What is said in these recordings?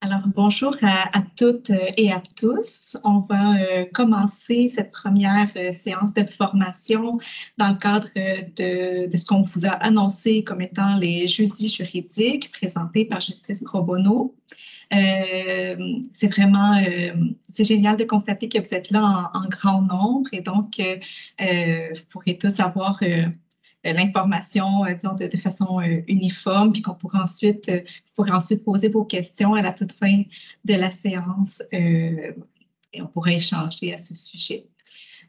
Alors, bonjour à toutes et à tous. On va commencer cette première séance de formation dans le cadre de ce qu'on vous a annoncé comme étant les jeudis juridiques présentés par Justice Pro Bono. C'est vraiment c'est génial de constater que vous êtes là en grand nombre et donc vous pourrez tous avoir l'information, disons, de façon uniforme, puis qu'on pourra ensuite, vous pourrez ensuite poser vos questions à la toute fin de la séance et on pourra échanger à ce sujet.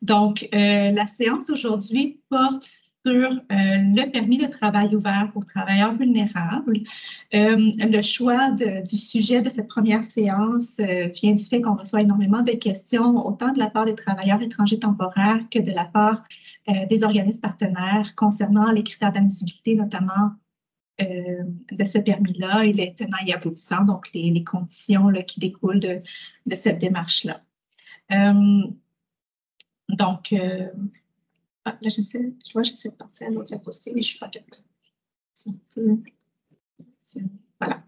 Donc, la séance d'aujourd'hui porte sur le permis de travail ouvert pour travailleurs vulnérables. Le choix du sujet de cette première séance vient du fait qu'on reçoit énormément de questions, autant de la part des travailleurs étrangers temporaires que de la part des organismes partenaires concernant les critères d'admissibilité, notamment de ce permis-là et les tenants et aboutissants, donc les conditions là, qui découlent de cette démarche-là. Donc, là, j'essaie de passer à l'autre diapositive, mais je suis pas capable. Voilà.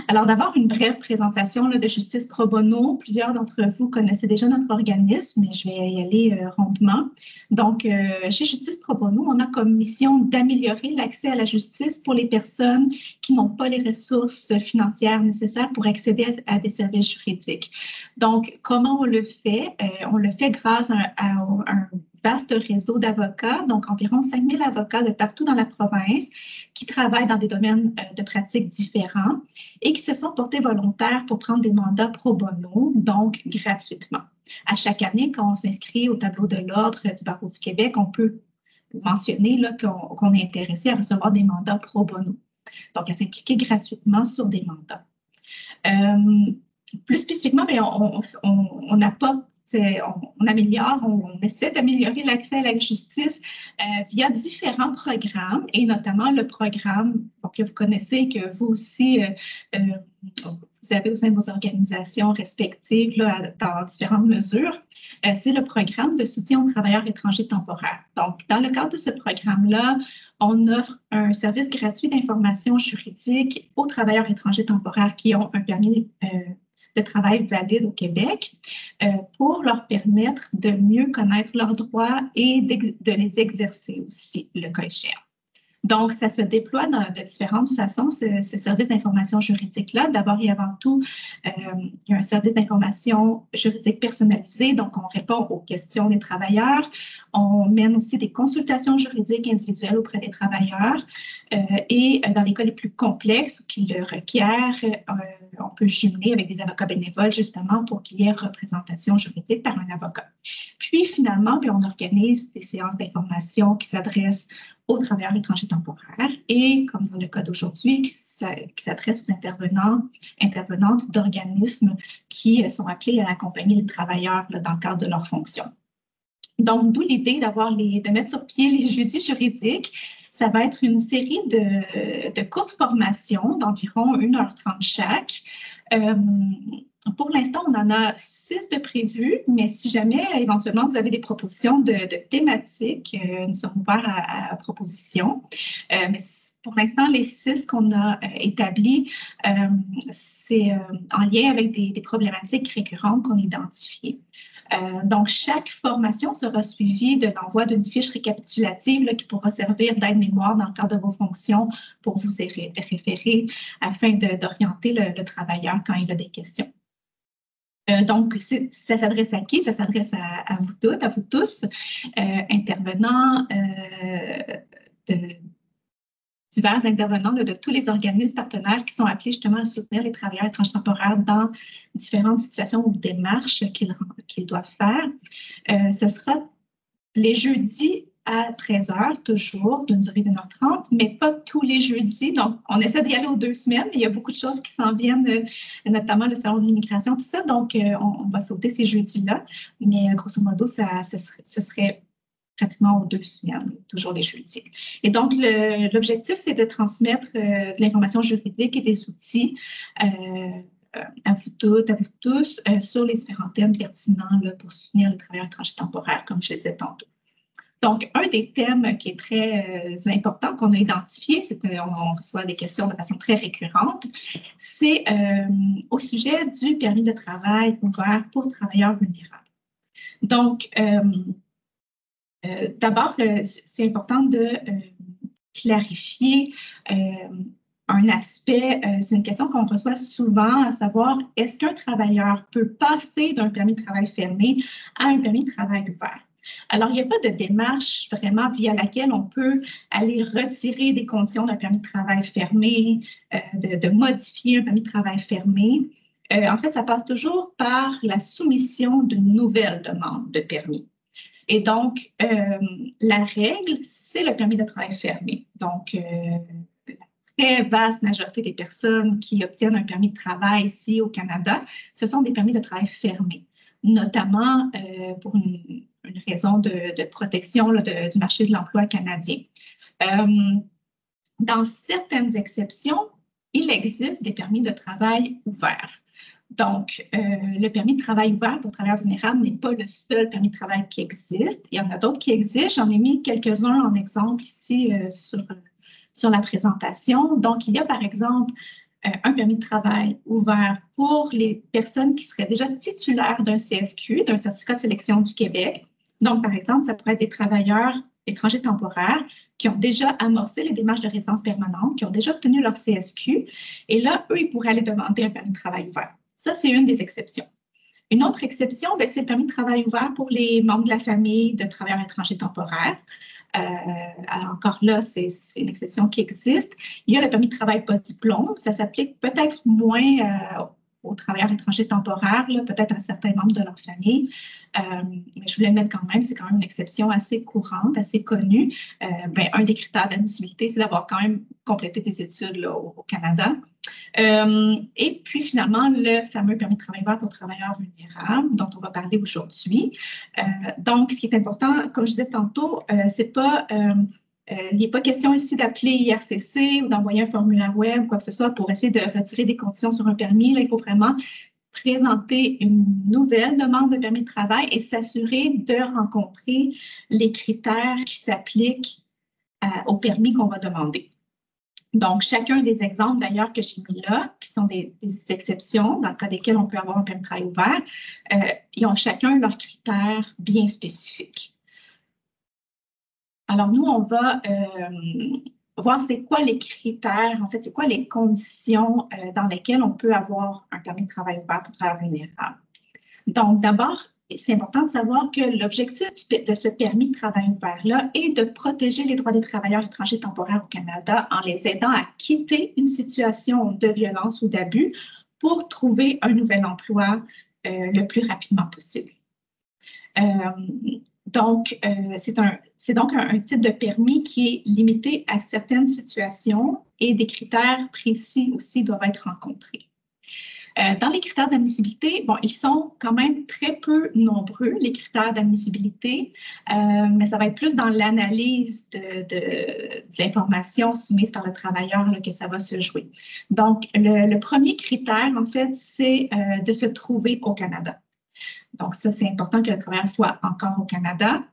Alors, d'abord, une brève présentation là, de Justice Pro Bono. Plusieurs d'entre vous connaissez déjà notre organisme, mais je vais y aller rondement. Donc, chez Justice Pro Bono, on a comme mission d'améliorer l'accès à la justice pour les personnes qui n'ont pas les ressources financières nécessaires pour accéder à des services juridiques. Donc, comment on le fait? On le fait grâce à un vaste réseau d'avocats, donc environ 5 000 avocats de partout dans la province qui travaillent dans des domaines de pratique différents et qui se sont portés volontaires pour prendre des mandats pro bono, donc gratuitement. À chaque année, quand on s'inscrit au tableau de l'ordre du Barreau du Québec, on peut mentionner qu'on est intéressé à recevoir des mandats pro bono, donc à s'impliquer gratuitement sur des mandats. Plus spécifiquement, on apporte on améliore, on essaie d'améliorer l'accès à la justice via différents programmes et notamment le programme que vous connaissez et que vous aussi, vous avez au sein de vos organisations respectives là, dans différentes mesures. C'est le programme de soutien aux travailleurs étrangers temporaires. Donc, dans le cadre de ce programme-là, on offre un service gratuit d'information juridique aux travailleurs étrangers temporaires qui ont un permis de travail valide au Québec pour leur permettre de mieux connaître leurs droits et de les exercer aussi, le cas échéant. Donc, ça se déploie de différentes façons, ce service d'information juridique-là. D'abord et avant tout, il y a un service d'information juridique personnalisé, donc on répond aux questions des travailleurs. On mène aussi des consultations juridiques individuelles auprès des travailleurs et dans les cas les plus complexes ou qui le requièrent, on peut jumeler avec des avocats bénévoles justement pour qu'il y ait représentation juridique par un avocat. Puis finalement, on organise des séances d'information qui s'adressent aux travailleurs étrangers temporaires et, comme dans le cas d'aujourd'hui, qui s'adressent aux intervenantes d'organismes qui sont appelés à accompagner les travailleurs là, dans le cadre de leurs fonctions. Donc, d'où l'idée de mettre sur pied les jeudis juridiques. Ça va être une série de courtes formations d'environ 1h30 chaque. Pour l'instant, on en a 6 de prévus, mais si jamais, éventuellement, vous avez des propositions de thématiques, nous sommes ouverts à propositions. Mais pour l'instant, les 6 qu'on a établis, c'est en lien avec des problématiques récurrentes qu'on a identifiées. Donc, chaque formation sera suivie de l'envoi d'une fiche récapitulative là, qui pourra servir d'aide-mémoire dans le cadre de vos fonctions pour vous référer afin d'orienter le travailleur quand il a des questions. Donc, ça s'adresse à qui? Ça s'adresse à vous toutes, à vous tous, intervenants, divers intervenants de tous les organismes partenaires qui sont appelés justement à soutenir les travailleurs étrangers temporaires dans différentes situations ou démarches qu'ils doivent faire. Ce sera les jeudis à 13h, toujours, d'une durée d'1h30, mais pas tous les jeudis. Donc, on essaie d'y aller aux 2 semaines, mais il y a beaucoup de choses qui s'en viennent, notamment le Salon de l'immigration, tout ça. Donc, on va sauter ces jeudis-là. Mais grosso modo, ce serait pratiquement aux 2 semaines, toujours les jeudis. Et donc, l'objectif, c'est de transmettre de l'information juridique et des outils à vous toutes, à vous tous, sur les différents thèmes pertinents là, pour soutenir les travailleurs étrangers temporaires, comme je le disais tantôt. Donc, un des thèmes qui est très important qu'on a identifié, c'est qu'on reçoit des questions de façon très récurrente, c'est au sujet du permis de travail ouvert pour travailleurs vulnérables. Donc, d'abord, c'est important de clarifier un aspect, c'est une question qu'on reçoit souvent, à savoir, est-ce qu'un travailleur peut passer d'un permis de travail fermé à un permis de travail ouvert? Alors, il n'y a pas de démarche vraiment via laquelle on peut aller retirer des conditions d'un permis de travail fermé, de modifier un permis de travail fermé. En fait, ça passe toujours par la soumission d'une nouvelle demande de permis. Et donc, la règle, c'est le permis de travail fermé. Donc, la très vaste majorité des personnes qui obtiennent un permis de travail ici au Canada, ce sont des permis de travail fermés, notamment pour une raison de protection là, du marché de l'emploi canadien. Dans certaines exceptions, il existe des permis de travail ouverts. Donc, le permis de travail ouvert pour travailleurs vulnérables n'est pas le seul permis de travail qui existe. Il y en a d'autres qui existent. J'en ai mis quelques-uns en exemple ici sur la présentation. Donc, il y a par exemple un permis de travail ouvert pour les personnes qui seraient déjà titulaires d'un CSQ, d'un certificat de sélection du Québec. Donc, par exemple, ça pourrait être des travailleurs étrangers temporaires qui ont déjà amorcé les démarches de résidence permanente, qui ont déjà obtenu leur CSQ. Et là, eux, ils pourraient aller demander un permis de travail ouvert. Ça, c'est une des exceptions. Une autre exception, c'est le permis de travail ouvert pour les membres de la famille de travailleurs étrangers temporaires. Alors encore là, c'est une exception qui existe. Il y a le permis de travail post-diplôme. Ça s'applique peut-être moins aux travailleurs étrangers temporaires, peut-être à certains membres de leur famille. Mais je voulais le mettre quand même, c'est quand même une exception assez courante, assez connue. Un des critères d'admissibilité, c'est d'avoir quand même complété des études là, au Canada. Et puis finalement, le fameux permis de travail ouvert pour travailleurs vulnérables dont on va parler aujourd'hui. Donc, ce qui est important, comme je disais tantôt, c'est pas... il n'est pas question ici d'appeler IRCC ou d'envoyer un formulaire web ou quoi que ce soit pour essayer de retirer des conditions sur un permis. Là, il faut vraiment présenter une nouvelle demande de permis de travail et s'assurer de rencontrer les critères qui s'appliquent au permis qu'on va demander. Donc, chacun des exemples d'ailleurs que j'ai mis là, qui sont des exceptions dans le cas desquelles on peut avoir un permis de travail ouvert, ils ont chacun leurs critères bien spécifiques. Alors, nous, on va voir c'est quoi les critères, en fait, c'est quoi les conditions dans lesquelles on peut avoir un permis de travail ouvert pour travailleurs vulnérables. Donc, d'abord, c'est important de savoir que l'objectif de ce permis de travail ouvert-là est de protéger les droits des travailleurs étrangers temporaires au Canada en les aidant à quitter une situation de violence ou d'abus pour trouver un nouvel emploi le plus rapidement possible. Donc, c'est donc un type de permis qui est limité à certaines situations et des critères précis aussi doivent être rencontrés. Dans les critères d'admissibilité, bon, ils sont quand même très peu nombreux, les critères d'admissibilité, mais ça va être plus dans l'analyse de l'information soumise par le travailleur là, que ça va se jouer. Donc, le premier critère, en fait, c'est de se trouver au Canada. Donc, ça, c'est important que le travailleur soit encore au Canada,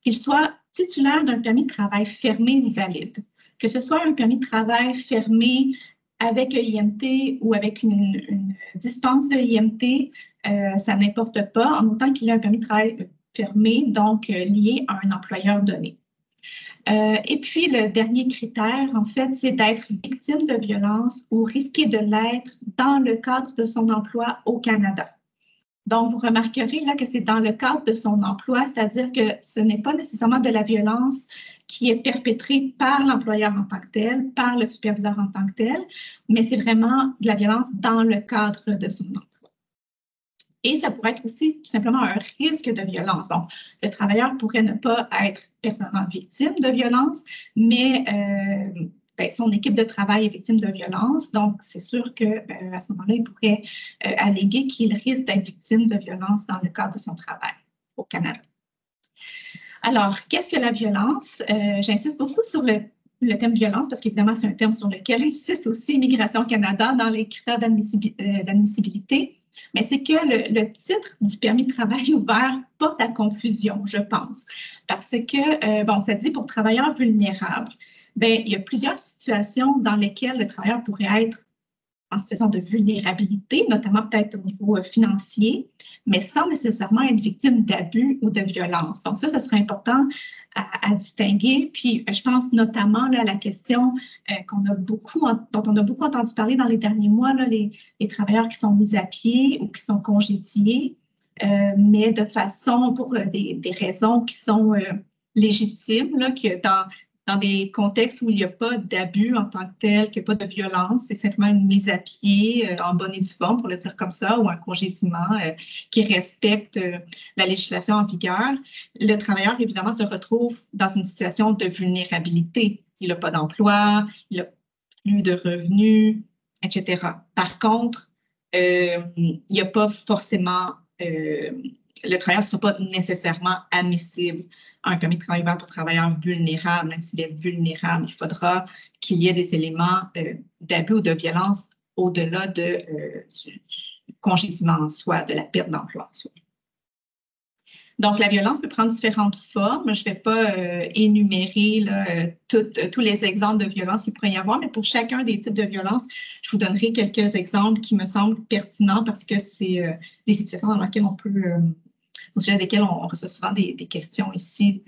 qu'il soit titulaire d'un permis de travail fermé ou valide, que ce soit un permis de travail fermé avec EIMT ou avec une dispense de EIMT, ça n'importe pas, en autant qu'il ait un permis de travail fermé, donc lié à un employeur donné. Et puis, le dernier critère, en fait, c'est d'être victime de violence ou risquer de l'être dans le cadre de son emploi au Canada. Donc, vous remarquerez là que c'est dans le cadre de son emploi, c'est-à-dire que ce n'est pas nécessairement de la violence qui est perpétrée par l'employeur en tant que tel, par le superviseur en tant que tel, mais c'est vraiment de la violence dans le cadre de son emploi. Et ça pourrait être aussi tout simplement un risque de violence. Donc, le travailleur pourrait ne pas être personnellement victime de violence, mais son équipe de travail est victime de violence. Donc, c'est sûr qu'à ce moment-là, il pourrait alléguer qu'il risque d'être victime de violence dans le cadre de son travail au Canada. Alors, qu'est-ce que la violence? J'insiste beaucoup sur le thème violence parce qu'évidemment, c'est un thème sur lequel insiste aussi Immigration Canada dans les critères d'admissibilité. Mais c'est que le titre du permis de travail ouvert porte à confusion, je pense. Parce que, bon, ça dit pour travailleurs vulnérables. Bien, il y a plusieurs situations dans lesquelles le travailleur pourrait être en situation de vulnérabilité, notamment peut-être au niveau financier, mais sans nécessairement être victime d'abus ou de violence. Donc ça serait important à distinguer. Puis je pense notamment là, à la question dont on a beaucoup entendu parler dans les derniers mois, là, les travailleurs qui sont mis à pied ou qui sont congédiés, mais de façon pour des raisons qui sont légitimes, là, que dans des contextes où il n'y a pas d'abus en tant que tel, qu'il n'y a pas de violence, c'est simplement une mise à pied en bonne et due forme, pour le dire comme ça, ou un congédiement qui respecte la législation en vigueur. Le travailleur, évidemment, se retrouve dans une situation de vulnérabilité. Il n'a pas d'emploi, il n'a plus de revenus, etc. Par contre, il n'y a pas forcément... le travailleur ne sera pas nécessairement admissible à un permis de travail ouvert pour travailleurs vulnérables. Même s'il est vulnérable, il faudra qu'il y ait des éléments d'abus ou de violence au-delà du congédiement en soi, de la perte d'emploi en soi. Donc, la violence peut prendre différentes formes. Je ne vais pas énumérer là, tous les exemples de violence qu'il pourrait y avoir, mais pour chacun des types de violence, je vous donnerai quelques exemples qui me semblent pertinents parce que c'est des situations dans lesquelles on peut, au sujet desquelles on reçoit souvent des questions ici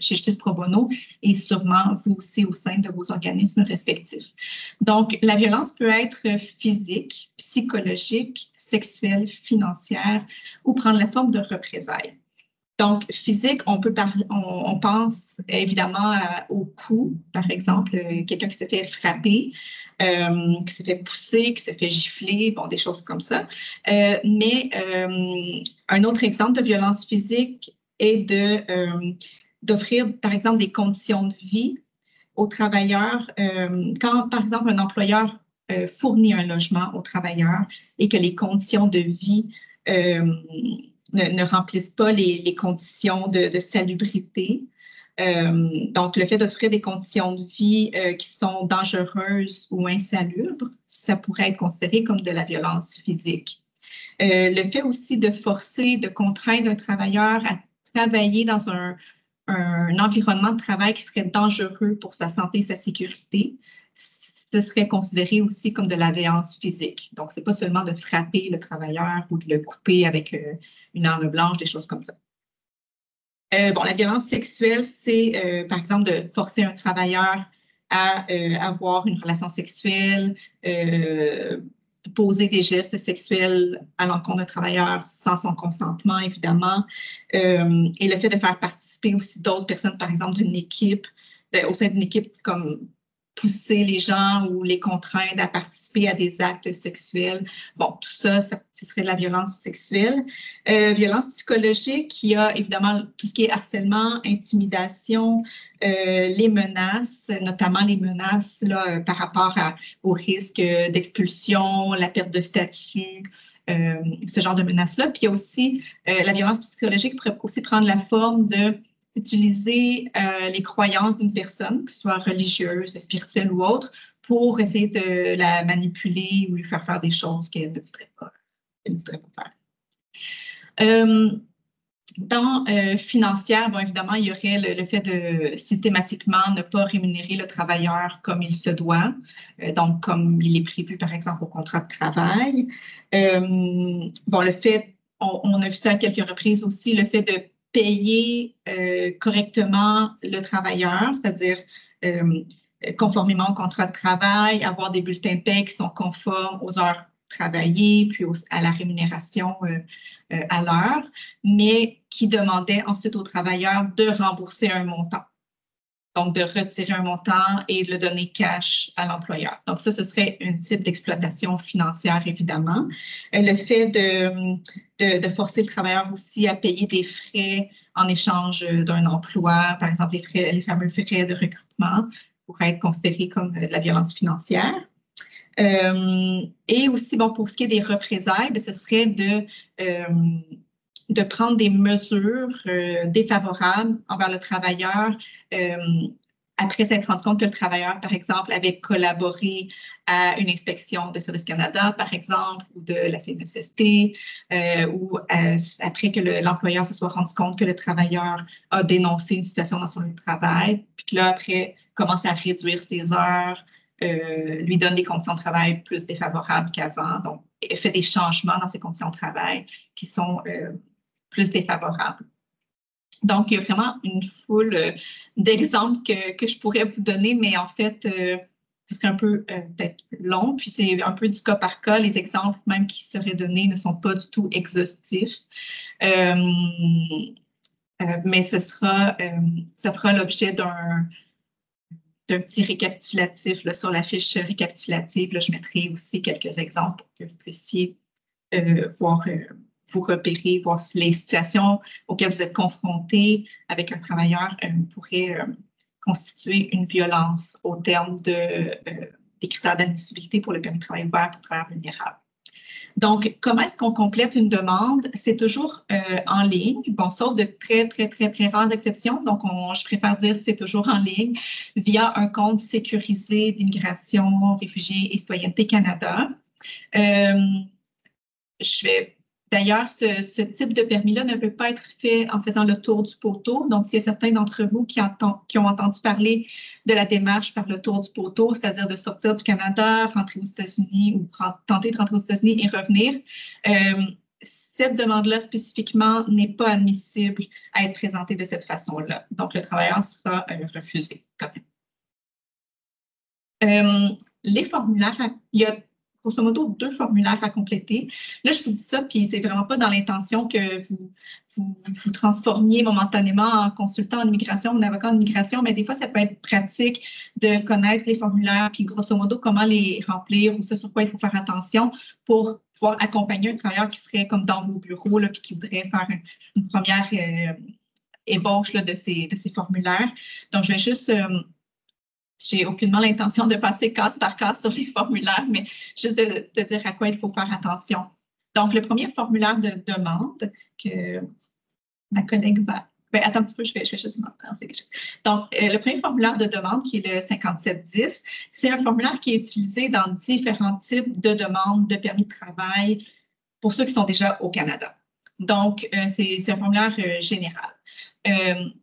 chez Justice Pro Bono et sûrement vous aussi au sein de vos organismes respectifs. Donc, la violence peut être physique, psychologique, sexuelle, financière ou prendre la forme de représailles. Donc, physique, on pense évidemment au coup, par exemple, quelqu'un qui se fait frapper, qui se fait pousser, qui se fait gifler, bon, des choses comme ça. Mais un autre exemple de violence physique est d'offrir, par exemple, des conditions de vie aux travailleurs. Quand, par exemple, un employeur fournit un logement aux travailleurs et que les conditions de vie ne remplissent pas les conditions de salubrité. Donc, le fait d'offrir des conditions de vie qui sont dangereuses ou insalubres, ça pourrait être considéré comme de la violence physique. Le fait aussi de forcer, de contraindre un travailleur à travailler dans un environnement de travail qui serait dangereux pour sa santé et sa sécurité, ce serait considéré aussi comme de la violence physique. Donc, ce n'est pas seulement de frapper le travailleur ou de le couper avec une arme blanche, des choses comme ça. Bon, la violence sexuelle, c'est par exemple de forcer un travailleur à avoir une relation sexuelle, poser des gestes sexuels à l'encontre d'un travailleur sans son consentement, évidemment. Et le fait de faire participer aussi d'autres personnes, par exemple, d'une équipe, au sein d'une équipe comme pousser les gens ou les contraindre à participer à des actes sexuels. Bon, tout ça, ce serait de la violence sexuelle. Violence psychologique, il y a évidemment tout ce qui est harcèlement, intimidation, les menaces, notamment les menaces là, par rapport au risque d'expulsion, la perte de statut, ce genre de menaces-là. Puis il y a aussi la violence psychologique pourrait aussi prendre la forme de utiliser les croyances d'une personne, que ce soit religieuse, spirituelle ou autre, pour essayer de la manipuler ou lui faire faire des choses qu'elle ne voudrait pas faire. Dans financière, bon, évidemment, il y aurait le fait de systématiquement ne pas rémunérer le travailleur comme il se doit, donc comme il est prévu, par exemple, au contrat de travail. Bon, le fait, on a vu ça à quelques reprises aussi, le fait de payer correctement le travailleur, c'est-à-dire conformément au contrat de travail, avoir des bulletins de paie qui sont conformes aux heures travaillées, puis à la rémunération à l'heure, mais qui demandait ensuite aux travailleurs de rembourser un montant. Donc, de retirer un montant et de le donner cash à l'employeur. Donc, ça, ce serait un type d'exploitation financière, évidemment. Le fait de forcer le travailleur aussi à payer des frais en échange d'un emploi, par exemple, les fameux frais de recrutement, pourraient être considérés comme de la violence financière. Et aussi, bon, pour ce qui est des représailles, bien, ce serait de prendre des mesures défavorables envers le travailleur après s'être rendu compte que le travailleur, par exemple, avait collaboré à une inspection de Service Canada, par exemple, ou de la CNSST, ou après que l'employeur se soit rendu compte que le travailleur a dénoncé une situation dans son lieu de travail, puis que là, après, commence à réduire ses heures, lui donne des conditions de travail plus défavorables qu'avant, donc fait des changements dans ses conditions de travail qui sont plus défavorables. Donc, il y a vraiment une foule d'exemples que je pourrais vous donner, mais en fait, c'est un peu peut-être long, puis c'est un peu du cas par cas. Les exemples même qui seraient donnés ne sont pas du tout exhaustifs. Mais ça fera l'objet d'un petit récapitulatif là, sur la fiche récapitulative. Là, je mettrai aussi quelques exemples pour que vous puissiez voir, vous repérer, voir si les situations auxquelles vous êtes confrontés avec un travailleur pourraient constituer une violence au terme des critères d'admissibilité pour le permis de travail ouvert pour travailleurs vulnérables. Donc, comment est-ce qu'on complète une demande? C'est toujours en ligne, bon, sauf de très, très, très, très rares exceptions. Donc, je préfère dire c'est toujours en ligne via un compte sécurisé d'immigration, réfugiés et citoyenneté Canada. D'ailleurs, ce type de permis-là ne peut pas être fait en faisant le tour du poteau. Donc, s'il y a certains d'entre vous qui ont entendu parler de la démarche par le tour du poteau, c'est-à-dire de sortir du Canada, rentrer aux États-Unis ou tenter de rentrer aux États-Unis et revenir, cette demande-là spécifiquement n'est pas admissible à être présentée de cette façon-là. Donc, le travailleur sera refusé quand même. Les formulaires, il y a grosso modo 2 formulaires à compléter. Là, je vous dis ça, puis c'est vraiment pas dans l'intention que vous transformiez momentanément en consultant en immigration ou en avocat en immigration, mais des fois, ça peut être pratique de connaître les formulaires, puis grosso modo, comment les remplir ou ce sur quoi il faut faire attention pour pouvoir accompagner un travailleur qui serait comme dans vos bureaux, là, puis qui voudrait faire une première ébauche là, de ces formulaires. Donc, je vais juste... j'ai aucunement l'intention de passer case par case sur les formulaires, mais juste de dire à quoi il faut faire attention. Donc, le premier formulaire de demande que ma collègue va... Ben, attends un petit peu, je vais juste m'en penser. Donc, le premier formulaire de demande, qui est le 5710, c'est un formulaire qui est utilisé dans différents types de demandes de permis de travail pour ceux qui sont déjà au Canada. Donc, c'est un formulaire général.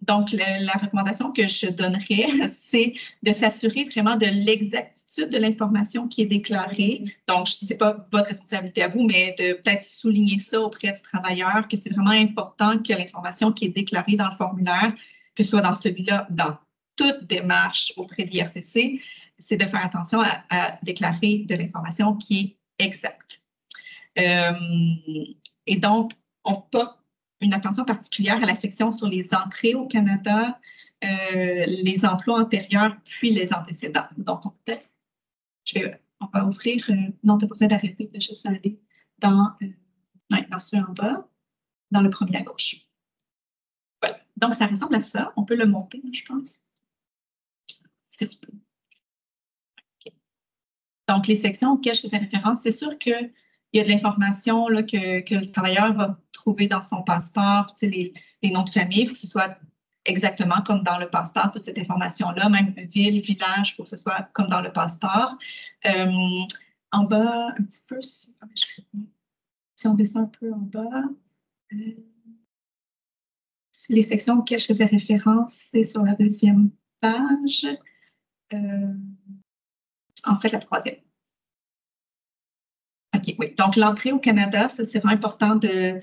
Donc, la recommandation que je donnerais, c'est de s'assurer vraiment de l'exactitude de l'information qui est déclarée. Donc, ce n'est pas votre responsabilité à vous, mais de peut-être souligner ça auprès du travailleur, que c'est vraiment important que l'information qui est déclarée dans le formulaire, que ce soit dans celui-là, dans toute démarche auprès de l'IRCC, c'est de faire attention à déclarer de l'information qui est exacte. Et donc, on porte une attention particulière à la section sur les entrées au Canada, les emplois antérieurs, puis les antécédents. Donc, on va ouvrir, non, tu n'as pas besoin d'arrêter, de juste aller dans ceux en bas, dans le premier à gauche. Voilà. Donc, ça ressemble à ça. On peut le monter, je pense. Est-ce que tu peux? Okay. Donc, les sections auxquelles je faisais référence, c'est sûr que il y a de l'information que le travailleur va trouver dans son passeport, les noms de famille, il faut que ce soit exactement comme dans le passeport, toute cette information-là, même ville, village, il faut que ce soit comme dans le passeport. En bas, un petit peu, si on descend un peu en bas, les sections auxquelles je faisais référence, c'est sur la 2e page. En fait, la 3e. OK, oui. Donc, l'entrée au Canada, ça, c'est vraiment important de...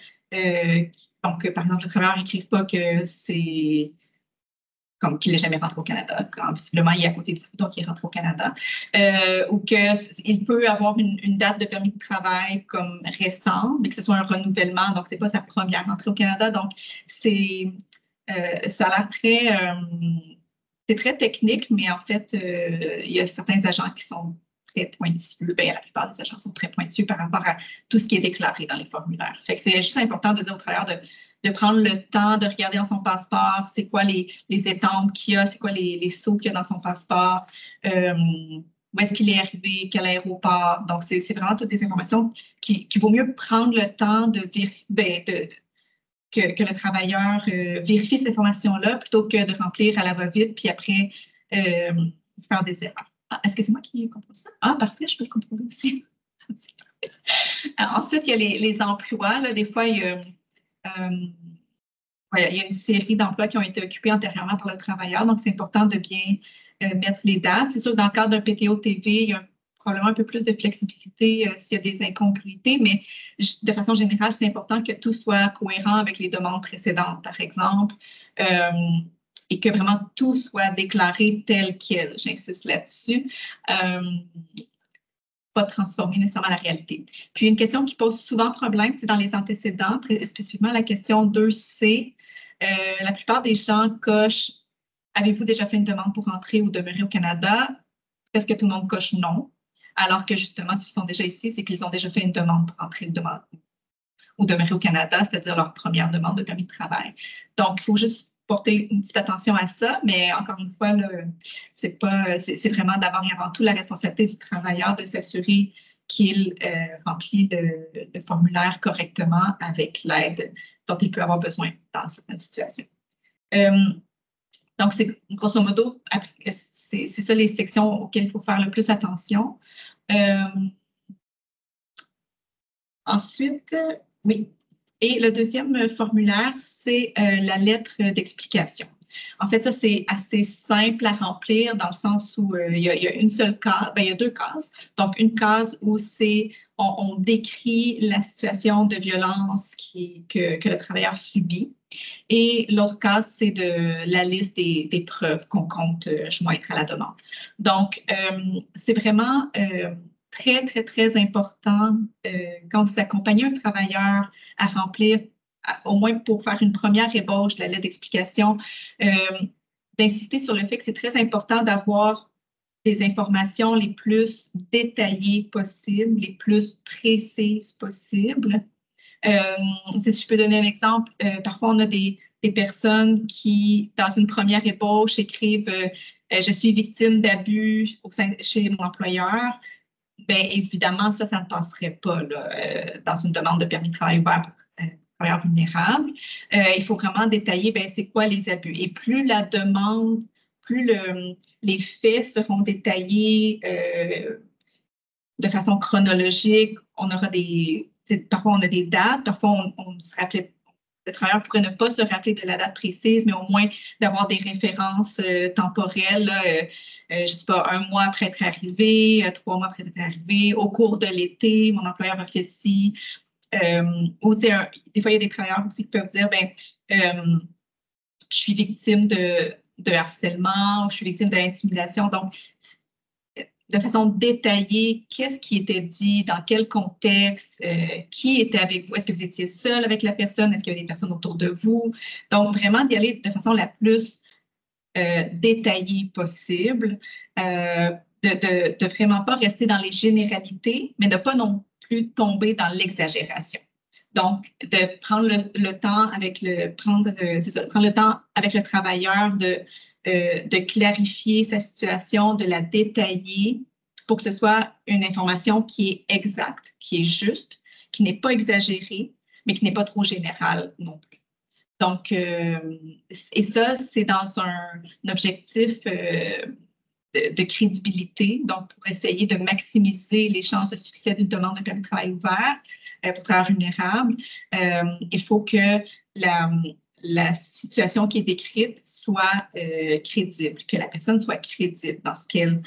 donc, par exemple, le travailleur n'écrive pas que c'est comme qu'il n'est jamais rentré au Canada, quand visiblement il est à côté de vous, donc il est rentré au Canada, ou qu'il peut avoir une date de permis de travail comme récente, mais que ce soit un renouvellement, donc ce n'est pas sa première entrée au Canada. Donc, ça a l'air c'est très technique, mais en fait, il y a certains agents qui sont très pointilleux. Bien, la plupart des agents sont très pointilleux par rapport à tout ce qui est déclaré dans les formulaires. Fait que c'est juste important de dire au travailleur de prendre le temps de regarder dans son passeport, c'est quoi les étampes qu'il y a, c'est quoi les sauts qu'il y a dans son passeport, où est-ce qu'il est arrivé, quel aéroport. Donc, c'est vraiment toutes des informations qu'il vaut mieux prendre le temps que le travailleur vérifie cette information-là plutôt que de remplir à la va-vite, puis après faire des erreurs. Ah, est-ce que c'est moi qui contrôle ça? Ah, parfait, je peux le contrôler aussi. Ensuite, il y a les emplois. Là, des fois, il y a une série d'emplois qui ont été occupés antérieurement par le travailleur, donc c'est important de bien mettre les dates. C'est sûr que dans le cadre d'un PTO-TV, il y a probablement un peu plus de flexibilité s'il y a des incongruités, mais de façon générale, c'est important que tout soit cohérent avec les demandes précédentes, par exemple, et que vraiment tout soit déclaré tel quel. J'insiste là-dessus. Pas transformer nécessairement la réalité. Puis une question qui pose souvent problème, c'est dans les antécédents, spécifiquement la question 2C. La plupart des gens cochent « Avez-vous déjà fait une demande pour entrer ou demeurer au Canada? » Presque tout le monde coche « Non ». Alors que justement, s'ils sont déjà ici, c'est qu'ils ont déjà fait une demande pour entrer ou demeurer au Canada, c'est-à-dire leur première demande de permis de travail. Donc, il faut juste porter une petite attention à ça, mais encore une fois, c'est vraiment d'abord et avant tout la responsabilité du travailleur de s'assurer qu'il remplit le formulaire correctement avec l'aide dont il peut avoir besoin dans certaines situations. Donc, c'est grosso modo, c'est ça les sections auxquelles il faut faire le plus attention. Ensuite, oui. Et le deuxième formulaire, c'est la lettre d'explication. En fait, ça, c'est assez simple à remplir dans le sens où il y a une seule case, il y a deux cases. Donc, une case où on décrit la situation de violence que le travailleur subit. Et l'autre case, c'est de la liste des preuves qu'on compte joindre à la demande. Donc, c'est vraiment très, très, très important quand vous accompagnez un travailleur à remplir, au moins pour faire une première ébauche de la lettre d'explication, d'insister sur le fait que c'est très important d'avoir des informations les plus détaillées possibles, les plus précises possibles. Si je peux donner un exemple, parfois on a des personnes qui, dans une première ébauche, écrivent je suis victime d'abus chez mon employeur. Bien, évidemment, ça ne passerait pas là, dans une demande de permis de travail ouvert pour travailleurs vulnérables. Il faut vraiment détailler c'est quoi les abus. Et plus la demande, plus les faits seront détaillés de façon chronologique, on aura parfois on a des dates, parfois on se rappelait, le travailleur pourrait ne pas se rappeler de la date précise, mais au moins d'avoir des références temporelles, je ne sais pas, 1 mois après être arrivé, 3 mois après être arrivé, au cours de l'été, mon employeur a fait ci. Ou des fois, il y a des travailleurs aussi qui peuvent dire, je suis victime de harcèlement, ou je suis victime d'intimidation. Donc, de façon détaillée, qu'est-ce qui était dit, dans quel contexte, qui était avec vous, est-ce que vous étiez seul avec la personne, est-ce qu'il y avait des personnes autour de vous? Donc, vraiment d'y aller de façon la plus détaillée possible, de vraiment pas rester dans les généralités, mais de pas non plus tomber dans l'exagération. Donc, de prendre le temps prendre le temps avec le travailleur de clarifier sa situation, de la détailler pour que ce soit une information qui est exacte, qui est juste, qui n'est pas exagérée, mais qui n'est pas trop générale non plus. Donc, et ça, c'est dans un objectif de crédibilité, donc pour essayer de maximiser les chances de succès d'une demande de permis de travail ouvert pour travailleurs vulnérables. Il faut que la situation qui est décrite soit crédible, que la personne soit crédible dans ce qu'elle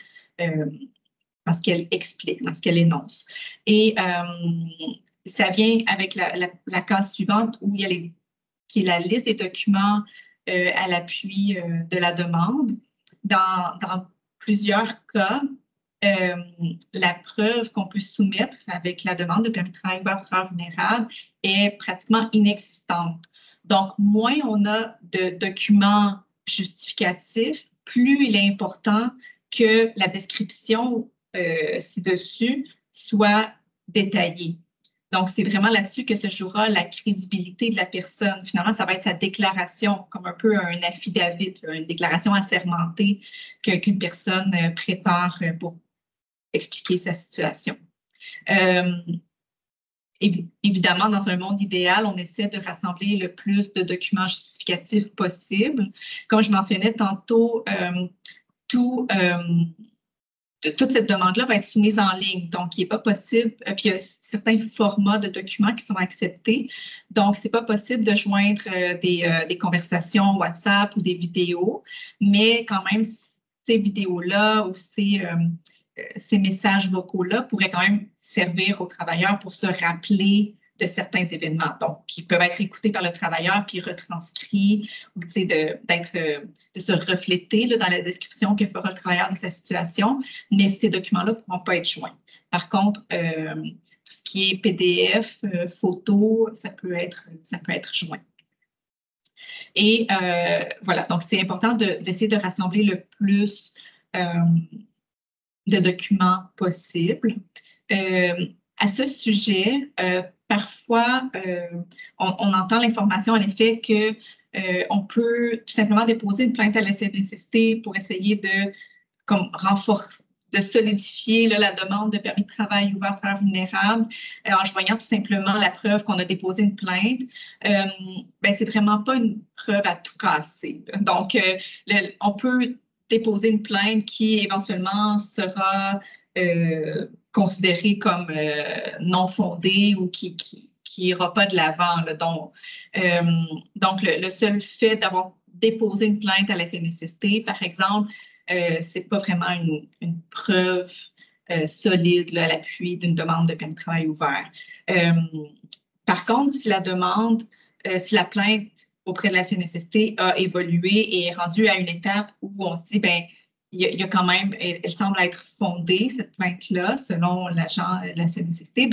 explique, dans ce qu'elle énonce. Et ça vient avec la case suivante où il y a qui est la liste des documents à l'appui de la demande. Dans plusieurs cas, la preuve qu'on peut soumettre avec la demande de permis de travail ouvert pour travailleurs vulnérables est pratiquement inexistante. Donc, moins on a de documents justificatifs, plus il est important que la description ci-dessus soit détaillée. Donc, c'est vraiment là-dessus que se jouera la crédibilité de la personne. Finalement, ça va être sa déclaration, comme un peu un affidavit, une déclaration assermentée qu'une personne prépare pour expliquer sa situation. Évidemment, dans un monde idéal, on essaie de rassembler le plus de documents justificatifs possible. Comme je mentionnais tantôt, toute cette demande-là va être soumise en ligne. Donc, il n'est pas possible, puis il y a certains formats de documents qui sont acceptés. Donc, ce n'est pas possible de joindre des conversations WhatsApp ou des vidéos, mais quand même, ces vidéos-là ou ces messages vocaux-là pourraient quand même servir aux travailleurs pour se rappeler de certains événements. Donc, ils peuvent être écoutés par le travailleur puis retranscrits ou de se refléter là, dans la description que fera le travailleur de sa situation, mais ces documents-là ne pourront pas être joints. Par contre, tout ce qui est PDF, photo, ça peut être joint. Et voilà, donc c'est important d'essayer de rassembler le plus de documents possible. À ce sujet, parfois, on entend l'information en effet qu'on peut tout simplement déposer une plainte à la CNSST pour essayer de renforcer, de solidifier là, la demande de permis de travail ouvert aux travailleurs vulnérables en joignant tout simplement la preuve qu'on a déposé une plainte. C'est vraiment pas une preuve à tout casser. Donc, on peut déposer une plainte qui éventuellement sera considérée comme non fondée ou qui n'ira pas de l'avant. Donc, le seul fait d'avoir déposé une plainte à la CNSST, par exemple, c'est pas vraiment une preuve solide là, à l'appui d'une demande de permis de travail ouvert. Par contre, si la plainte auprès de la CNSST a évolué et est rendue à une étape où on se dit, il y a quand même, elle semble être fondée, cette plainte-là, selon l'agent de la CNSST,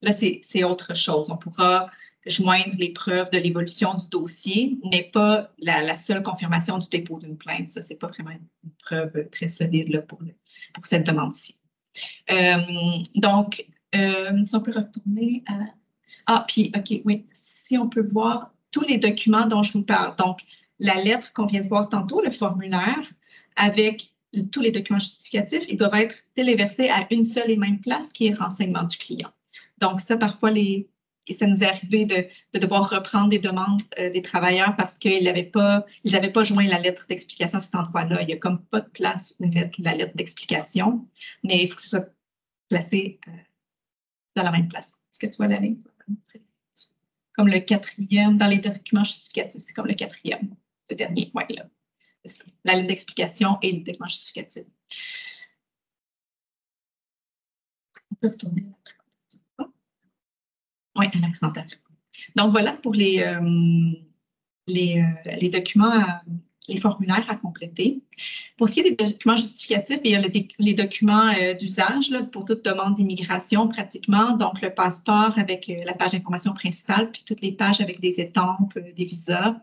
là, c'est autre chose. On pourra joindre les preuves de l'évolution du dossier, mais pas la seule confirmation du dépôt d'une plainte. Ça, c'est pas vraiment une preuve très solide là, pour cette demande-ci. Donc, si on peut retourner à... Ah, puis, OK, oui, si on peut voir tous les documents dont je vous parle. Donc, la lettre qu'on vient de voir tantôt, le formulaire, avec tous les documents justificatifs, ils doivent être téléversés à une seule et même place, qui est renseignement du client. Donc, ça, parfois, ça nous est arrivé de devoir reprendre des demandes des travailleurs parce qu'ils n'avaient pas joint la lettre d'explication à cet endroit-là. Il n'y a comme pas de place où mettre la lettre d'explication, mais il faut que ce soit placé dans la même place. Est-ce que tu vois la ligne? Comme le quatrième, dans les documents justificatifs, c'est comme le quatrième, le dernier, oui, là. La lettre d'explication et le document justificatif. On peut retourner à oui, à la présentation. Donc, voilà pour les documents, les formulaires à compléter. Pour ce qui est des documents justificatifs, il y a les documents d'usage pour toute demande d'immigration pratiquement, donc le passeport avec la page d'information principale, puis toutes les pages avec des étampes, des visas,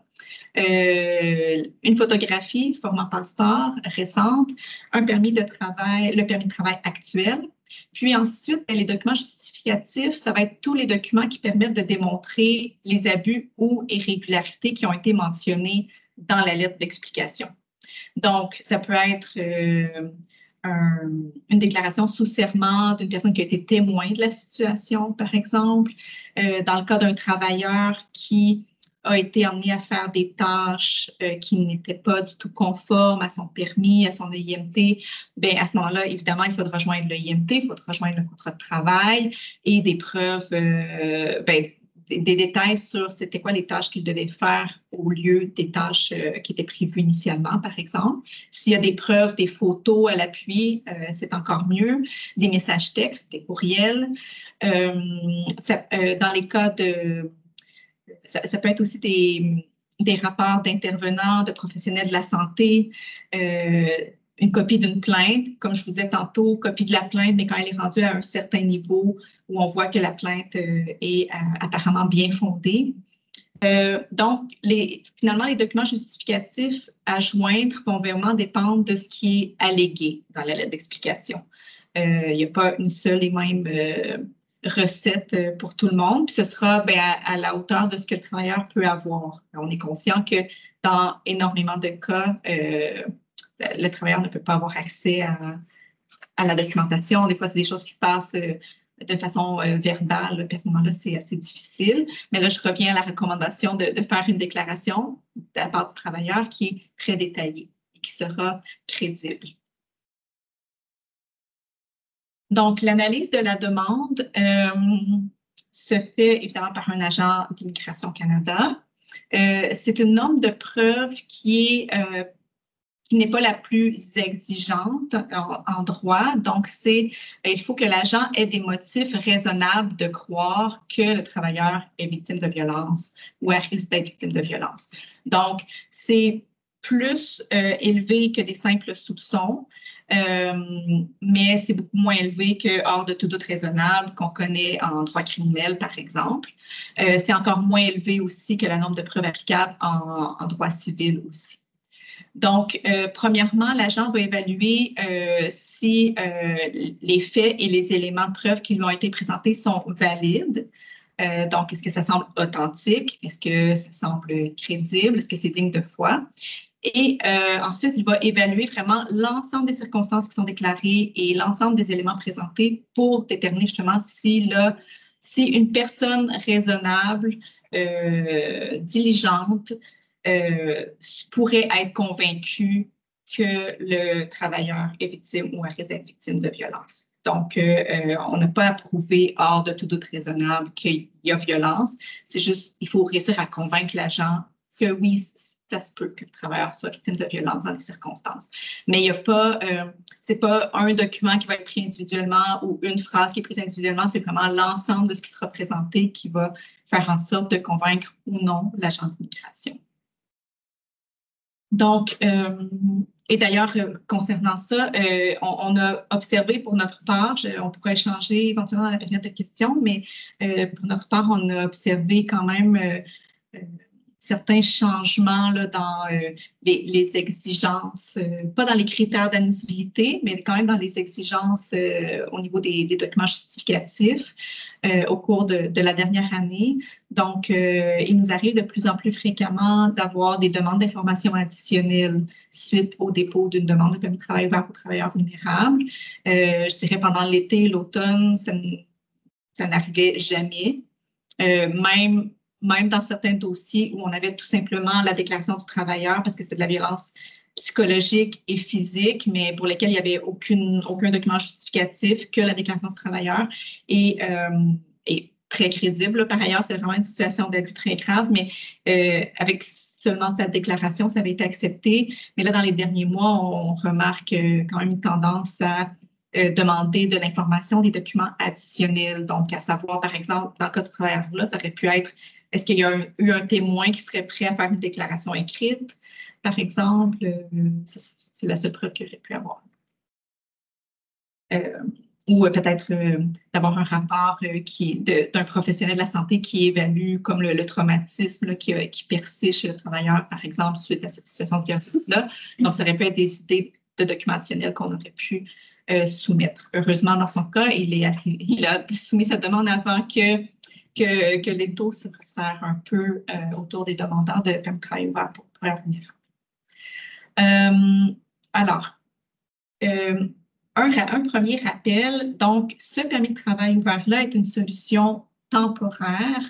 une photographie format passeport récente, un permis de travail, le permis de travail actuel. Puis ensuite, les documents justificatifs, ça va être tous les documents qui permettent de démontrer les abus ou irrégularités qui ont été mentionnés dans la lettre d'explication. Donc, ça peut être une déclaration sous serment d'une personne qui a été témoin de la situation, par exemple. Dans le cas d'un travailleur qui a été amené à faire des tâches qui n'étaient pas du tout conformes à son permis, à son EIMT, à ce moment-là, évidemment, il faudra joindre le EIMT, il faudra joindre le contrat de travail et des preuves, des détails sur c'était quoi les tâches qu'il devait faire au lieu des tâches qui étaient prévues initialement, par exemple. S'il y a des preuves, des photos à l'appui, c'est encore mieux. Des messages textes, des courriels. Dans les cas de... Ça peut être aussi des rapports d'intervenants, de professionnels de la santé, une copie d'une plainte, comme je vous disais tantôt, copie de la plainte, mais quand elle est rendue à un certain niveau où on voit que la plainte est apparemment bien fondée. Donc, finalement, les documents justificatifs à joindre vont vraiment dépendre de ce qui est allégué dans la lettre d'explication. Il n'y a pas une seule et même recette pour tout le monde, puis ce sera à la hauteur de ce que le travailleur peut avoir. On est conscient que dans énormément de cas, le travailleur ne peut pas avoir accès à la documentation. Des fois, c'est des choses qui se passent de façon verbale. Personnellement, là, c'est assez difficile. Mais là, je reviens à la recommandation de faire une déclaration de la part du travailleur qui est très détaillée et qui sera crédible. Donc, l'analyse de la demande se fait évidemment par un agent d'Immigration Canada. C'est une norme de preuve qui n'est pas la plus exigeante en droit. Donc, il faut que l'agent ait des motifs raisonnables de croire que le travailleur est victime de violence ou à risque d'être victime de violence. Donc, c'est plus élevé que des simples soupçons, mais c'est beaucoup moins élevé que hors de tout doute raisonnable qu'on connaît en droit criminel, par exemple. C'est encore moins élevé aussi que la norme de preuve applicable en droit civil aussi. Donc, premièrement, l'agent va évaluer si les faits et les éléments de preuve qui lui ont été présentés sont valides. Donc, est-ce que ça semble authentique? Est-ce que ça semble crédible? Est-ce que c'est digne de foi? Et ensuite, il va évaluer vraiment l'ensemble des circonstances qui sont déclarées et l'ensemble des éléments présentés pour déterminer justement si une personne raisonnable, diligente, pourrait être convacue que le travailleur est victime ou risque d'être victime de violence. Donc, on n'a pas à prouver hors de tout doute raisonnable qu'il y a violence. C'est juste, il faut réussir à convaincre l'agent que oui, ça se peut que le travailleur soit victime de violence dans les circonstances. Mais il n'y a pas, c'est pas un document qui va être pris individuellement ou une phrase qui est prise individuellement, c'est vraiment l'ensemble de ce qui sera présenté qui va faire en sorte de convaincre ou non l'agent d'immigration. Donc, et d'ailleurs, concernant ça, on a observé pour notre part, on pourrait échanger éventuellement dans la période de questions, mais pour notre part, on a observé quand même certains changements là, dans les exigences, pas dans les critères d'admissibilité, mais quand même dans les exigences au niveau des documents justificatifs au cours de la dernière année. Donc, il nous arrive de plus en plus fréquemment d'avoir des demandes d'informations additionnelles suite au dépôt d'une demande de permis de travail ouvert aux travailleurs vulnérables. Je dirais pendant l'été, l'automne, ça n'arrivait jamais. Même dans certains dossiers où on avait tout simplement la déclaration du travailleur parce que c'était de la violence psychologique et physique, mais pour lesquels il n'y avait aucun document justificatif que la déclaration du travailleur et très crédible. Là. Par ailleurs, c'était vraiment une situation d'abus très grave, mais avec seulement cette déclaration, ça avait été accepté. Mais là, dans les derniers mois, on remarque quand même une tendance à demander de l'information, des documents additionnels. Donc, à savoir, par exemple, dans le cas du travailleur-là, ça aurait pu être est-ce qu'il y a eu un témoin qui serait prêt à faire une déclaration écrite, par exemple? C'est la seule preuve qu'il aurait pu avoir. Ou peut-être d'avoir un rapport d'un professionnel de la santé qui évalue comme le traumatisme là, qui persiste chez le travailleur, par exemple, suite à cette situation de violence-là. Donc, ça aurait pu être des idées de documents additionnels qu'on aurait pu soumettre. Heureusement, dans son cas, il a soumis sa demande avant que l'étau se resserre un peu autour des demandeurs de permis de travail ouvert pour travailleurs vulnérables. Alors, un premier rappel, donc ce permis de travail ouvert-là est une solution temporaire.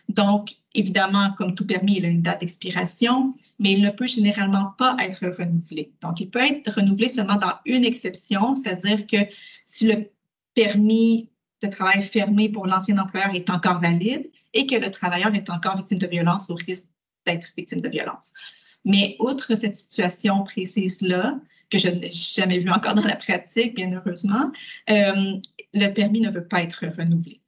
Donc, évidemment, comme tout permis, il a une date d'expiration, mais il ne peut généralement pas être renouvelé. Donc, il peut être renouvelé seulement dans une exception, c'est-à-dire que si le permis de travail fermé pour l'ancien employeur est encore valide et que le travailleur est encore victime de violence ou risque d'être victime de violence. Mais outre cette situation précise-là, que je n'ai jamais vue encore dans la pratique, bien heureusement, le permis ne peut pas être renouvelé.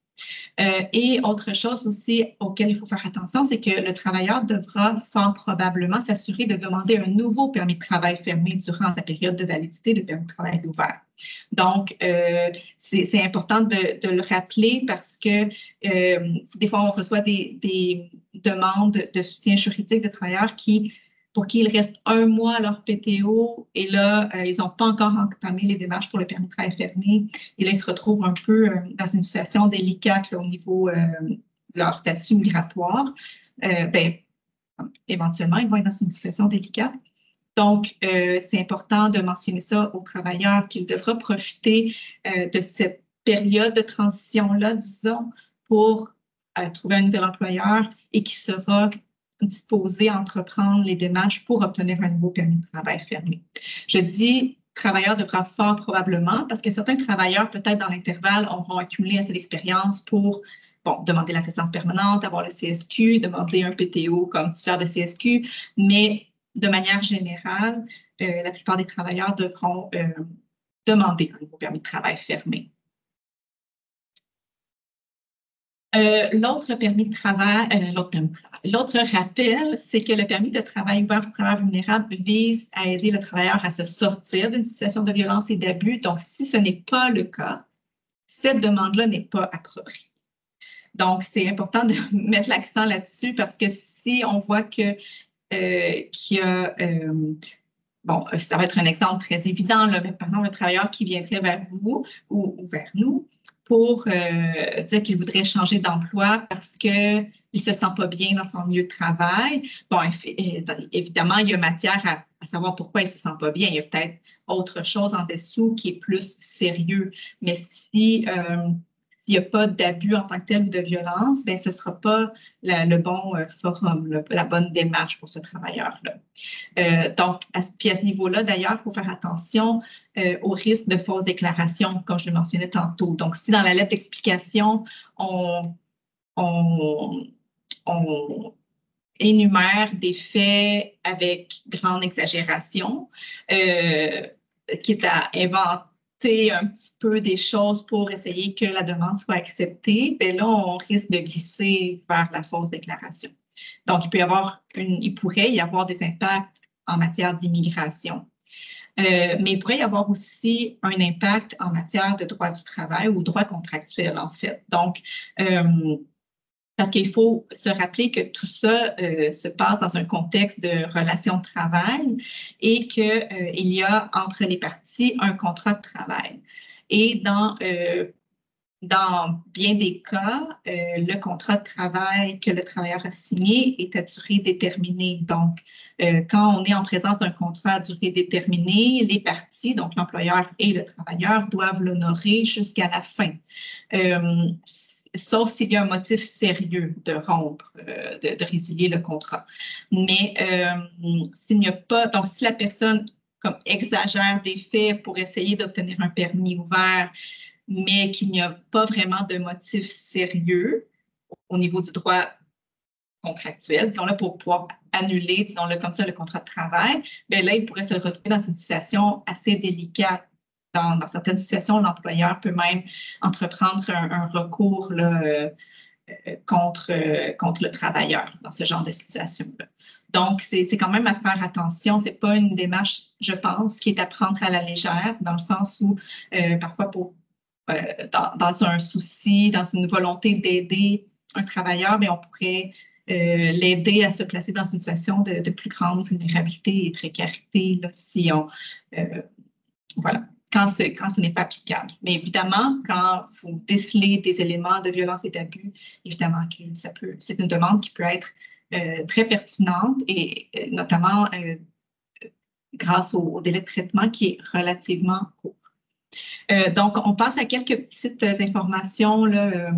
Et autre chose aussi auquel il faut faire attention, c'est que le travailleur devra fort probablement s'assurer de demander un nouveau permis de travail fermé durant sa période de validité de permis de travail ouvert. Donc, c'est important de le rappeler parce que des fois, on reçoit des demandes de soutien juridique de travailleurs pour qui il reste un mois à leur PTO et là, ils n'ont pas encore entamé les démarches pour le permis de travail fermé. Et là, ils se retrouvent un peu dans une situation délicate là, au niveau de leur statut migratoire. Éventuellement, ils vont être dans une situation délicate. Donc, c'est important de mentionner ça aux travailleurs qu'il devra profiter de cette période de transition-là, disons, pour trouver un nouvel employeur et qui sera disposés à entreprendre les démarches pour obtenir un nouveau permis de travail fermé. Je dis travailleurs devra fort probablement parce que certains travailleurs, peut-être dans l'intervalle, auront accumulé assez d'expérience pour demander l'assistance permanente, avoir le CSQ, demander un PTO comme titulaire de CSQ, mais de manière générale, la plupart des travailleurs devront demander un nouveau permis de travail fermé. L'autre rappel, c'est que le permis de travail ouvert aux travailleurs vulnérables vise à aider le travailleur à se sortir d'une situation de violence et d'abus. Donc, si ce n'est pas le cas, cette demande-là n'est pas appropriée. Donc, c'est important de mettre l'accent là-dessus parce que si on voit qu'il y a ça va être un exemple très évident, là, mais par exemple, un travailleur qui viendrait vers vous ou vers nous pour dire qu'il voudrait changer d'emploi parce qu'il ne se sent pas bien dans son milieu de travail. Bon, évidemment, il y a matière à savoir pourquoi il ne se sent pas bien. Il y a peut-être autre chose en dessous qui est plus sérieux. Mais si s'il n'y a pas d'abus en tant que tel ou de violence, bien, ce ne sera pas le bon forum, la bonne démarche pour ce travailleur-là. Donc, puis à ce niveau-là, d'ailleurs, il faut faire attention au risque de fausses déclarations, comme je le mentionnais tantôt. Donc, si dans la lettre d'explication, on énumère des faits avec grande exagération, quitte à inventer un petit peu des choses pour essayer que la demande soit acceptée, bien là, on risque de glisser vers la fausse déclaration. Donc, il pourrait y avoir des impacts en matière d'immigration. Mais il pourrait y avoir aussi un impact en matière de droit du travail ou droit contractuel, en fait. Donc, parce qu'il faut se rappeler que tout ça se passe dans un contexte de relation de travail et qu'il y a entre les parties un contrat de travail. Et dans bien des cas, le contrat de travail que le travailleur a signé est à durée déterminée. Donc, quand on est en présence d'un contrat à durée déterminée, les parties, donc l'employeur et le travailleur, doivent l'honorer jusqu'à la fin. Sauf s'il y a un motif sérieux de rompre, de résilier le contrat. Mais s'il n'y a pas, donc si la personne comme exagère des faits pour essayer d'obtenir un permis ouvert, mais qu'il n'y a pas vraiment de motif sérieux au niveau du droit contractuel, disons-le, pour pouvoir annuler, disons-le comme ça, le contrat de travail, bien là, il pourrait se retrouver dans une situation assez délicate. Dans certaines situations, l'employeur peut même entreprendre un recours là, contre le travailleur dans ce genre de situation-là. Donc, c'est quand même à faire attention. Ce n'est pas une démarche, je pense, qui est à prendre à la légère, dans le sens où parfois dans un souci, dans une volonté d'aider un travailleur, mais on pourrait l'aider à se placer dans une situation de plus grande vulnérabilité et précarité là, si on voilà, quand ce n'est pas applicable. Mais évidemment, quand vous décelez des éléments de violence et d'abus, évidemment que c'est une demande qui peut être très pertinente et notamment grâce au délai de traitement qui est relativement court. Donc, on passe à quelques petites informations là,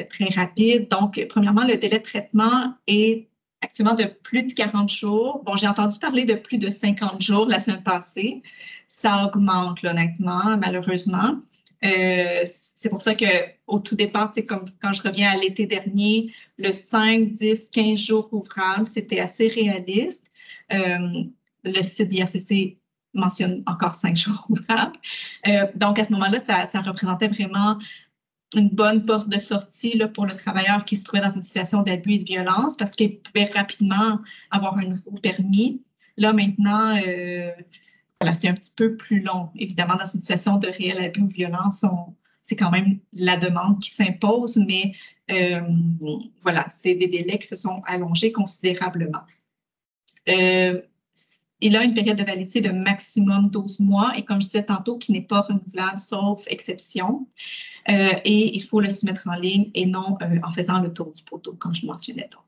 très rapides. Donc, premièrement, le délai de traitement est actuellement de plus de 40 jours. Bon, j'ai entendu parler de plus de 50 jours la semaine passée. Ça augmente, là, honnêtement, malheureusement. C'est pour ça qu'au tout départ, c'est comme quand je reviens à l'été dernier, le 5, 10, 15 jours ouvrables, c'était assez réaliste. Le site d'IRCC mentionne encore 5 jours ouvrables. Donc, à ce moment-là, ça représentait vraiment une bonne porte de sortie là, pour le travailleur qui se trouvait dans une situation d'abus et de violence parce qu'il pouvait rapidement avoir un nouveau permis. Là, maintenant, voilà, c'est un petit peu plus long. Évidemment, dans une situation de réel abus ou violence, c'est quand même la demande qui s'impose, mais voilà, c'est des délais qui se sont allongés considérablement. Il a une période de validité de maximum 12 mois et comme je disais tantôt, qui n'est pas renouvelable sauf exception. Et il faut le soumettre en ligne et non en faisant le tour du poteau, comme je mentionnais tantôt.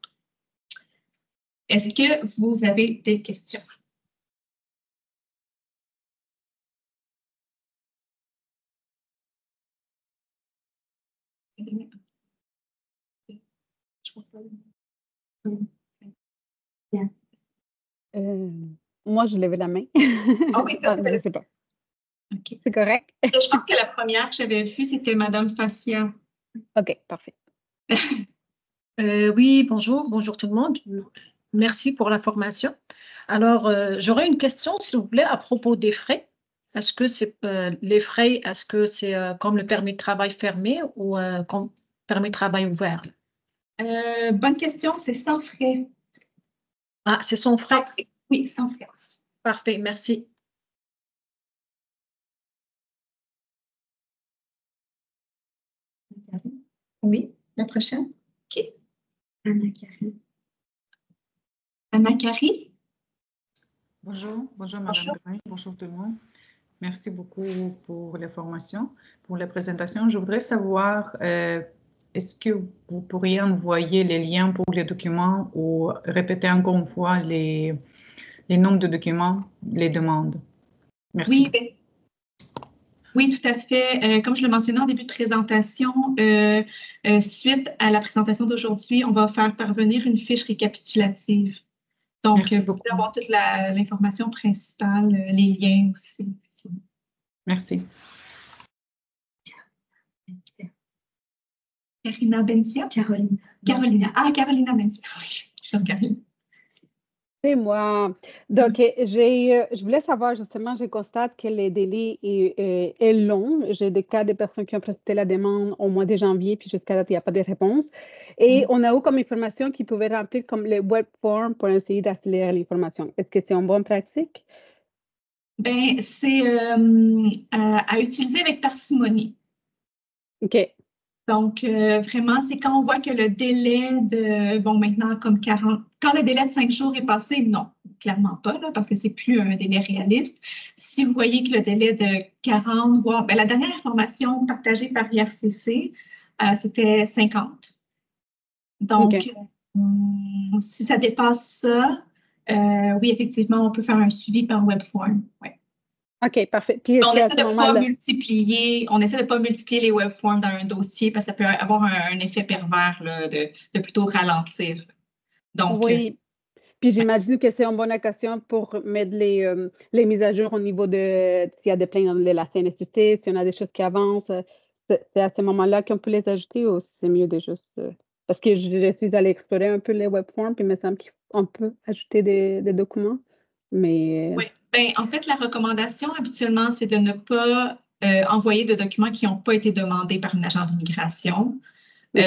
Est-ce que vous avez des questions? Je crois pas. Bien. Moi, je lève la main. Ah oui, Ah, je ne sais pas. OK. C'est correct? Je pense que la première que j'avais vue, c'était Madame Facia. OK, parfait. Oui, bonjour tout le monde. Merci pour l'information. Alors, j'aurais une question, s'il vous plaît, à propos des frais. Est-ce que c'est les frais, est-ce que c'est comme le permis de travail fermé ou comme permis de travail ouvert? Bonne question, c'est sans frais. Ah, c'est sans Sans frais. frais. Oui, sans frais. Parfait, merci. Oui, la prochaine. OK. Anna-Carrie. Anna-Carrie? Bonjour Madame Bonjour. Grain, bonjour tout le monde. Merci beaucoup pour l'information, pour la présentation. Je voudrais savoir, est-ce que vous pourriez envoyer les liens pour les documents ou répéter encore une fois les nombres de documents, les demandes? Merci. Oui, oui, tout à fait. Comme je le mentionnais en début de présentation, suite à la présentation d'aujourd'hui, on va faire parvenir une fiche récapitulative. Donc, Merci vous beaucoup. pouvez avoir toute l'information principale, les liens aussi. Merci. Karina Bencia? Carolina. Ah, Carolina Bencia. Oui, je regarde. C'est moi. Donc, je voulais savoir justement, je constate que le délai est long. J'ai des cas de personnes qui ont présenté la demande au mois de janvier, puis jusqu'à date, il n'y a pas de réponse. Et on a eu comme information qu'ils pouvaient remplir comme les web forms pour essayer d'accélérer l'information. Est-ce que c'est une bonne pratique? Ben, c'est à utiliser avec parcimonie. OK. Donc, vraiment, c'est quand on voit que le délai de, bon, maintenant, comme 40, quand le délai de 5 jours est passé, non, clairement pas, là, parce que c'est plus un délai réaliste. Si vous voyez que le délai de 40, voire, ben, la dernière information partagée par l'IRCC, c'était 50. Donc, OK. Si ça dépasse ça, oui, effectivement, on peut faire un suivi par webform. Ouais. OK, parfait. Puis est-ce On qu'à essaie ce de moment-là, pas multiplier les webforms dans un dossier parce que ça peut avoir un effet pervers là, de plutôt ralentir. Donc, oui. Puis j'imagine que c'est une bonne occasion pour mettre les mises à jour au niveau de s'il y a des plaintes dans la CNSUT, s'il y en a des choses qui avancent. C'est à ce moment-là qu'on peut les ajouter ou c'est mieux de juste. Parce que je suis allée explorer un peu les webforms, puis il me semble qu'on peut ajouter des documents. Mais. oui. Ben, en fait, la recommandation habituellement, c'est de ne pas envoyer de documents qui n'ont pas été demandés par une agent d'immigration. OK.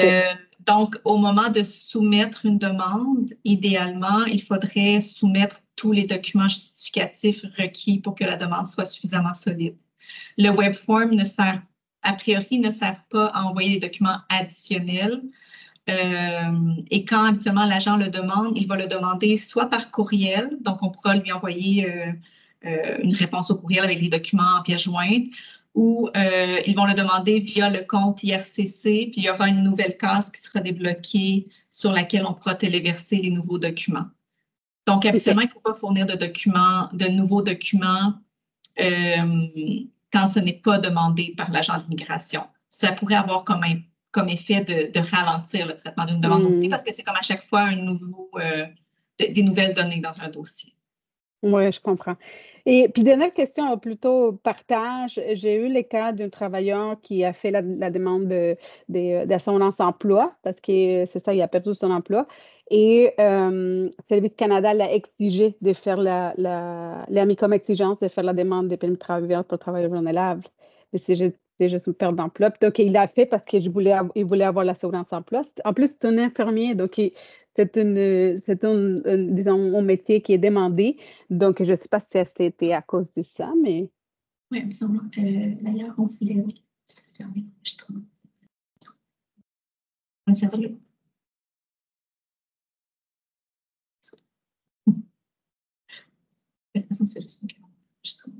Donc, au moment de soumettre une demande, idéalement, il faudrait soumettre tous les documents justificatifs requis pour que la demande soit suffisamment solide. Le webform a priori, ne sert pas à envoyer des documents additionnels. Et quand habituellement l'agent le demande, il va le demander soit par courriel, donc on pourra lui envoyer une réponse au courriel avec les documents en pièce jointe, ou ils vont le demander via le compte IRCC, puis il y aura une nouvelle case qui sera débloquée sur laquelle on pourra téléverser les nouveaux documents. Donc, habituellement, il ne faut pas fournir de nouveaux documents quand ce n'est pas demandé par l'agent d'immigration. Ça pourrait avoir comme effet de ralentir le traitement d'une demande aussi, parce que c'est comme à chaque fois des nouvelles données dans un dossier. Oui, je comprends. Et puis, dernière question, plutôt partage. J'ai eu le cas d'un travailleur qui a fait la demande d'assurance emploi parce que c'est ça, il a perdu son emploi. Et Service Canada l'a exigé de faire l'a mis comme exigence de faire la demande de permis de travail pour travailleurs vulnérables. Mais c'est juste une perte d'emploi. Donc, il l'a fait parce qu'il voulait avoir l'assurance emploi. En plus, c'est un infirmier, donc disons, un métier qui est demandé. Donc, je ne sais pas si c'était à cause de ça, mais. Oui, il me semble que d'ailleurs, on voulait se fermer l'enregistrement. Ça va. De toute façon, c'est juste un enregistrement.